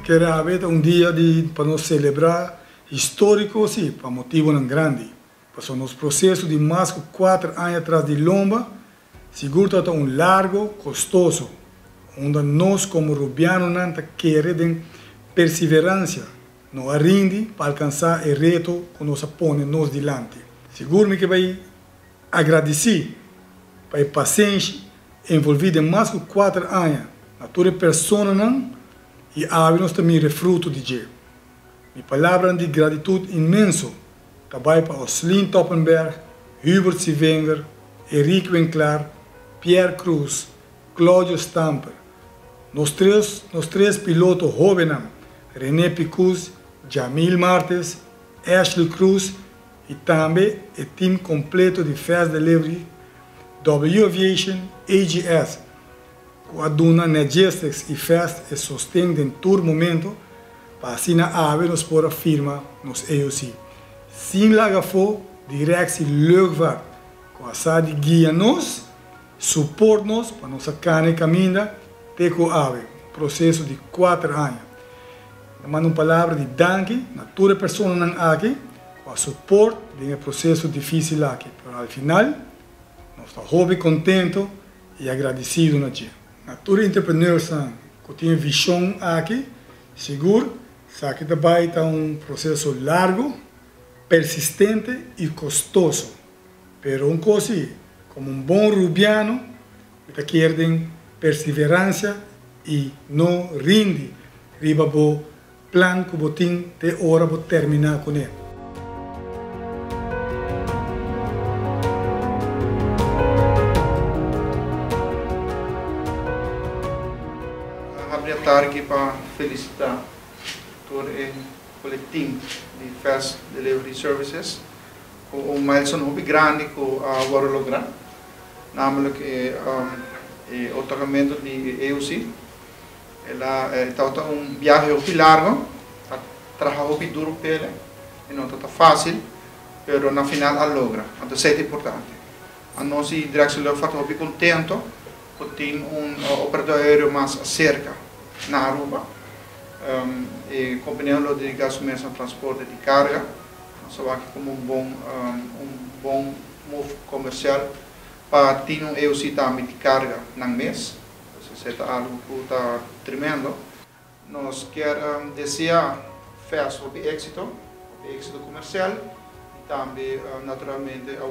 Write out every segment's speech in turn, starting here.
Quero haver dia para nós celebrar histórico, sim, para motivo não grande. Passou nos processo de mais de 4 anos atrás de Lomba, seguro está largo, custoso, onde nós como rubianos não queremos perseverança, não arrende para alcançar o reto que nos põe nos diante. Seguro que vai agradecer para a paciência envolvida em mais de 4 anos, na toda pessoa não, e nós também fruto de Deus. Minha palavra de gratitude imenso também para Oslin Toppenberg, Hubert Sivenger, Henrique Winkler, Pierre Cruz, Claudio Stamper, nos três pilotos jovens, René Picus, Jamil Martes, Ashley Cruz e também o time completo de Fast Delivery, W Aviation, AGS, com a Duna Netjetics e Fast e sustém em todo momento para assim a nos por a firma nos EUC. Sem laga for, direto leuk com a sede guia nos, suporte nos para nossa carne caminha, teco ave, processo de 4 anos. Mando uma palavra de danke na toda pessoa não aqui, com a suporte de um processo difícil aqui. Mas ao final, nós estamos contentes e agradecidos na dia. Na toda entrepreneurs que tem visão aqui, seguro, sabe que também está processo largo, persistente e custoso. Pero coisa, como bom rubiano, está querendo perseverança e não rinde, riba bo plan que botin te hora para terminar com ele. Abrir a tarde para felicitar todo o coletivo de Fast Delivery Services com milestone muito grande que agora lograr, namelijk o otorgamento de EUC. Ela está viagem muito largo, trabalha muito duro pela, e não está fácil, mas na final a logra. Então isso é importante. A nossa direção está muito contente por ter operador aéreo mais cerca na Aruba. E acompanhando a delegação de transporte de carga, só aqui como bom move comercial para ter EUC também de carga no mês. Isso é algo que está tremendo. Nós queremos desejar festa de êxito comercial e também, naturalmente, está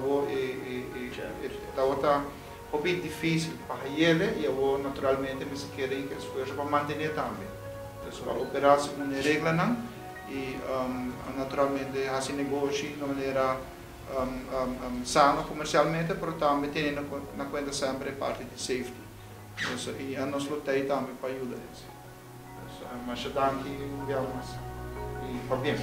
muito difícil para ele e naturalmente me querem que esforço para manter também. Então, para operar segundo a regra não e naturalmente fazer negócio de maneira sana comercialmente, mas também tendo na conta sempre parte de safety. E a nós lutamos também para ajudar isso. Mas danke, e para bem.